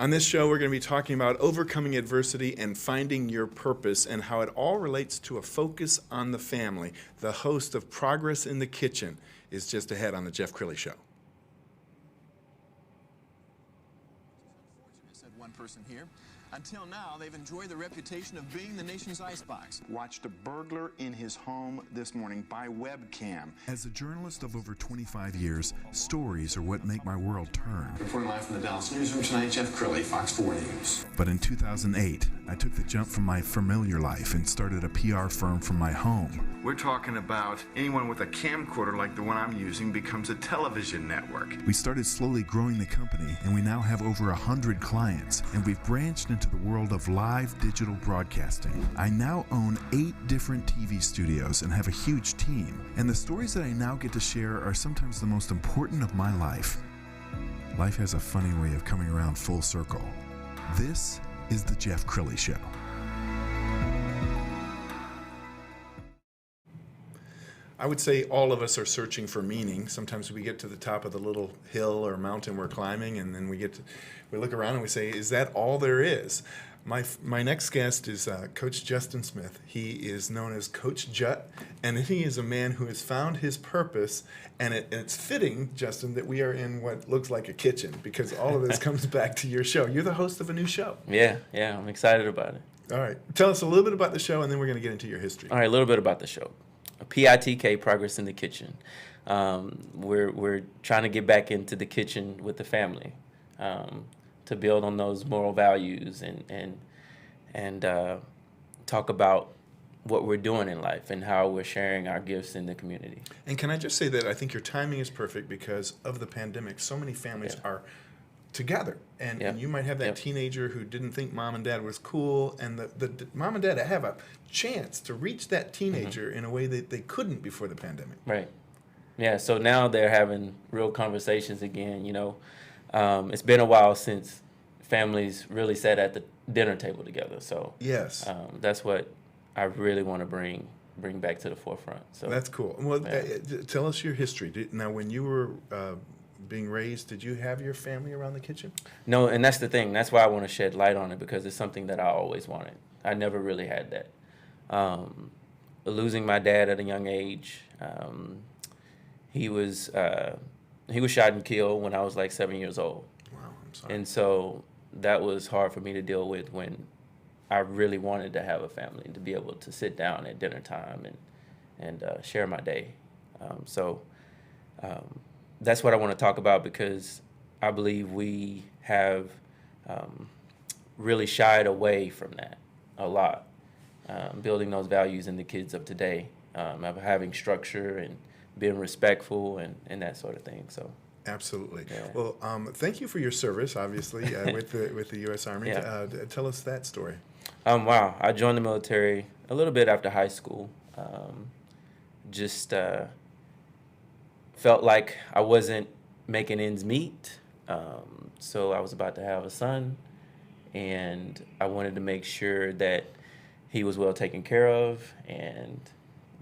On this show, we're going to be talking about overcoming adversity and finding your purpose and how it all relates to a focus on the family. The host of Progress in the Kitchen is just ahead on the Jeff Crilley Show. Said one person here. Until now, they've enjoyed the reputation of being the nation's icebox. Watched a burglar in his home this morning by webcam. As a journalist of over 25 years, stories are what make my world turn. Reporting live from the Dallas newsroom tonight, Jeff Crilley, Fox 4 News. But in 2008, I took the jump from my familiar life and started a PR firm from my home. We're talking about anyone with a camcorder like the one I'm using becomes a television network. We started slowly growing the company, and we now have over 100 clients, and we've branched into the world of live digital broadcasting. I now own 8 different TV studios and have a huge team, and the stories that I now get to share are sometimes the most important of my life. Life has a funny way of coming around full circle. This is the Jeff Crilley Show. I would say all of us are searching for meaning. Sometimes we get to the top of the little hill or mountain we're climbing, and then we look around and we say, is that all there is? My next guest is Coach Justin Smith. He is known as Coach Jut, and he is a man who has found his purpose, and it's fitting, Justin, that we are in what looks like a kitchen, because all of this comes back to your show. You're the host of a new show. Yeah, I'm excited about it. All right. Tell us a little bit about the show, and then we're going to get into your history. All right, a little bit about the show. PITK, Progress in the Kitchen. We're trying to get back into the kitchen with the family, to build on those moral values and talk about what we're doing in life and how we're sharing our gifts in the community. And can I just say that I think your timing is perfect because of the pandemic. So many families are together, and you might have that teenager who didn't think mom and dad was cool, and the mom and dad have a chance to reach that teenager in a way that they couldn't before the pandemic. Right. Yeah, so now they're having real conversations again, you know. It's been a while since families really sat at the dinner table together, so yes, that's what I really want to bring back to the forefront. So that's cool. Well, tell us your history. Now, when you were being raised, did you have your family around the kitchen? No, and that's the thing. That's why I want to shed light on it, because it's something that I always wanted. I never really had that. Losing my dad at a young age, he was shot and killed when I was like 7 years old. Wow, I'm sorry. And so that was hard for me to deal with when I really wanted to have a family and to be able to sit down at dinner time and share my day. That's what I want to talk about, because I believe we have really shied away from that a lot, building those values in the kids of today, of having structure and being respectful and that sort of thing. So. Absolutely. Yeah. Well, thank you for your service, obviously, with the U.S. Army. Yeah. Tell us that story. Wow. I joined the military a little bit after high school. Felt like I wasn't making ends meet. So I was about to have a son, and I wanted to make sure that he was well taken care of, and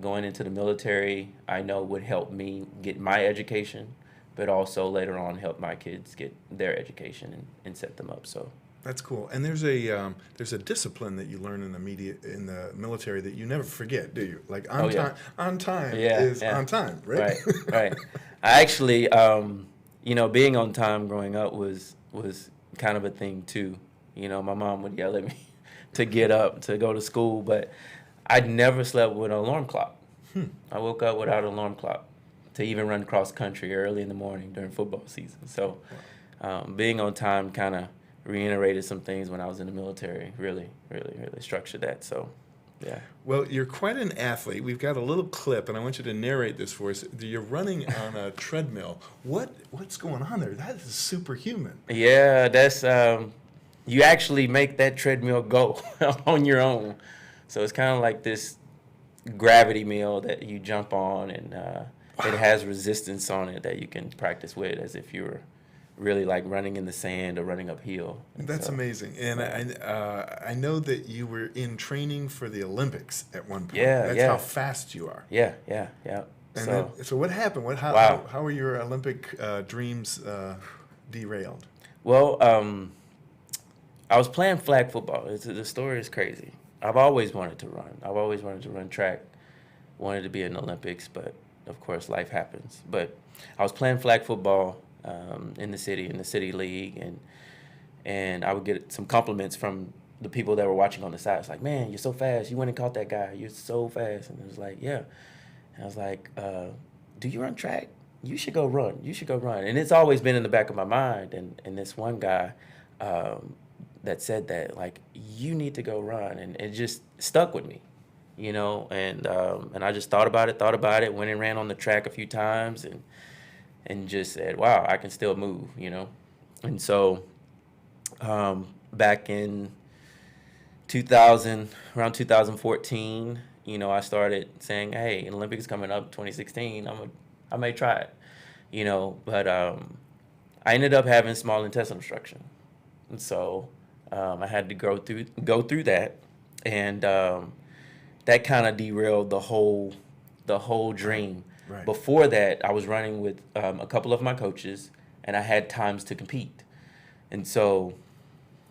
going into the military, I know would help me get my education, but also later on help my kids get their education and set them up. So that's cool. And there's a discipline that you learn in the military that you never forget, do you? Like on time on time right? Right. I actually, being on time growing up was kind of a thing too. You know, my mom would yell at me to get up to go to school, but I never slept with an alarm clock. I woke up without an alarm clock to even run cross country early in the morning during football season. So being on time kind of reiterated some things when I was in the military, really structured that. So, yeah. Well, you're quite an athlete. We've got a little clip, and I want you to narrate this for us. You're running on a treadmill. What's going on there? That is superhuman. Yeah, that's you actually make that treadmill go on your own. So it's kind of like this gravity mill that you jump on, and it has resistance on it that you can practice with as if you were really like running in the sand or running uphill. That's amazing. And I know that you were in training for the Olympics at one point. That's how fast you are. Yeah. And so what happened? How were your Olympic dreams derailed? Well, I was playing flag football. The story is crazy. I've always wanted to run. I've always wanted to run track. Wanted to be in the Olympics, but of course life happens. But I was playing flag football in the city league, and I would get some compliments from the people that were watching on the side. It's like, man, you're so fast. You went and caught that guy. You're so fast. And it was like, yeah. And I was like, do you run track? You should go run. You should go run. And it's always been in the back of my mind. And this one guy that said that, like, you need to go run. And it just stuck with me, you know. And I just thought about it, went and ran on the track a few times and just said, wow, I can still move, you know. And so back in 2000, around 2014, you know, I started saying, hey, an Olympics coming up 2016, I may try it, you know. But I ended up having small intestinal obstruction. And so I had to go through that. And that kind of derailed the whole dream. Right. Before that, I was running with a couple of my coaches, and I had times to compete. And so,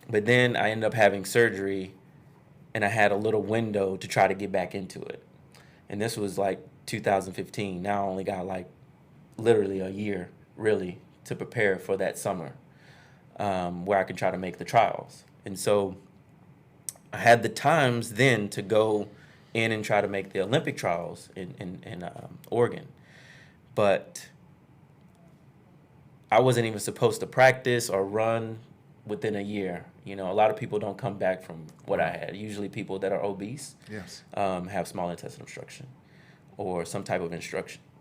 but then I ended up having surgery, and I had a little window to try to get back into it. And this was like 2015. Now I only got like literally a year, really, to prepare for that summer where I can try to make the trials. And so I had the times then to go in and try to make the Olympic trials in Oregon. But I wasn't even supposed to practice or run within a year. You know, a lot of people don't come back from what I had. Usually people that are obese Yes. have small intestinal obstruction or some type of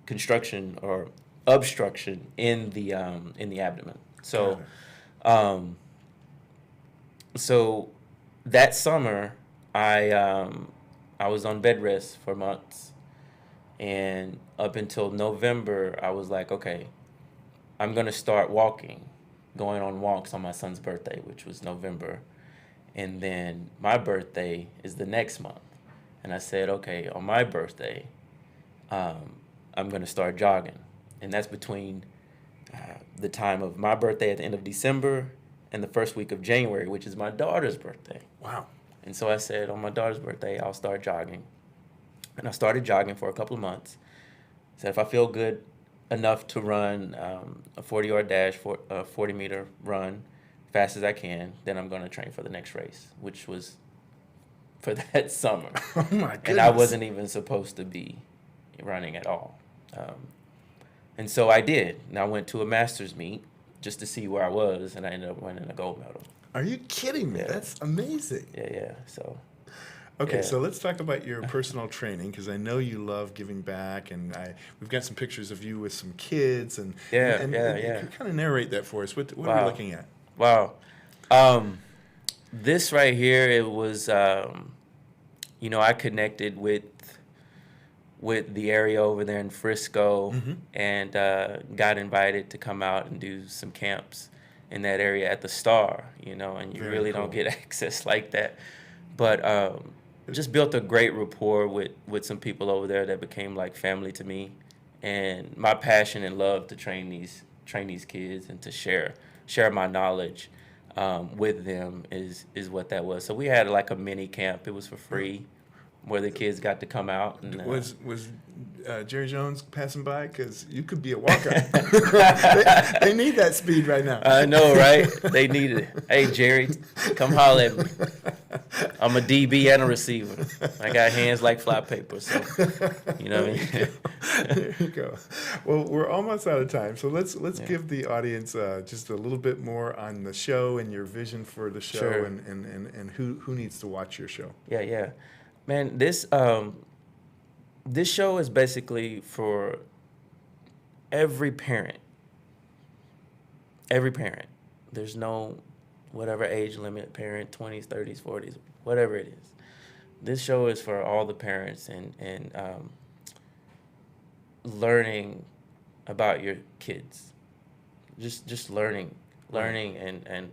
construction or obstruction in the abdomen. So, so that summer I was on bed rest for months, and up until November I was like, okay, I'm gonna start walking, going on walks on my son's birthday, which was November. And then my birthday is the next month. And I said, okay, on my birthday, I'm going to start jogging. And that's between the time of my birthday at the end of December and the first week of January, which is my daughter's birthday. Wow. And so I said, on my daughter's birthday, I'll start jogging. And I started jogging for a couple of months. Said if I feel good enough to run a 40-yard dash, a 40-meter run, fast as I can, then I'm going to train for the next race, which was for that summer. Oh, my goodness. And I wasn't even supposed to be running at all. And so I did. And I went to a master's meet just to see where I was, and I ended up winning a gold medal. Are you kidding me? Yeah. That's amazing. Yeah. So. Okay, Yeah. so let's talk about your personal training, because I know you love giving back, and we've got some pictures of you with some kids, and Yeah. Kind of narrate that for us. What are we Wow. looking at? Wow. This right here, it was, you know, I connected with the area over there in Frisco, and got invited to come out and do some camps in that area at the Star, you know, and you Very really cool. don't get access like that. But just built a great rapport with some people over there that became like family to me. And my passion and love to train these kids and to share my knowledge with them is what that was. So we had like a mini camp. It was for free, where the kids got to come out. And, Was Jerry Jones passing by? Because you could be a walk-on. they need that speed right now. I know, right? They need it. Hey, Jerry, come holler at me. I'm a DB and a receiver. I got hands like fly paper, so you know what I mean. There you go. Well, we're almost out of time, so let's give the audience just a little bit more on the show and your vision for the show, Sure. and who needs to watch your show. Yeah. Man, this show is basically for every parent. Every parent. There's no whatever age limit parent, 20s, 30s, 40s, whatever it is. This show is for all the parents and learning about your kids. Just learning and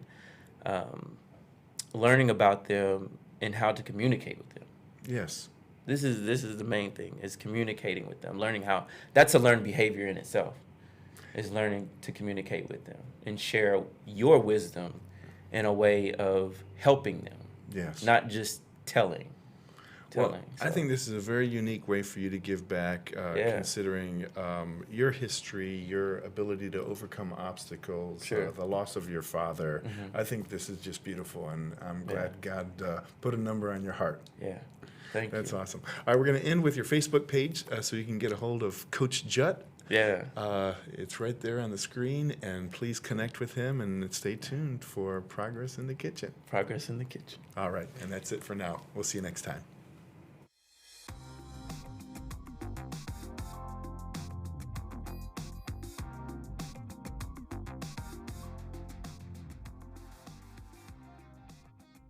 learning about them and how to communicate with them. Yes. This is the main thing, is communicating with them, learning how. That's a learned behavior in itself, is learning to communicate with them and share your wisdom in a way of helping them, Yes. not just telling. Well, I think this is a very unique way for you to give back, Yeah. considering your history, your ability to overcome obstacles, Sure. the loss of your father. I think this is just beautiful, and I'm glad God put a number on your heart. Yeah. Thank That's you. awesome. All right, we're going to end with your Facebook page so you can get a hold of Coach Jut. Yeah. It's right there on the screen, and please connect with him and stay tuned for Progress in the Kitchen. Progress in the kitchen. All right, and that's it for now. We'll see you next time.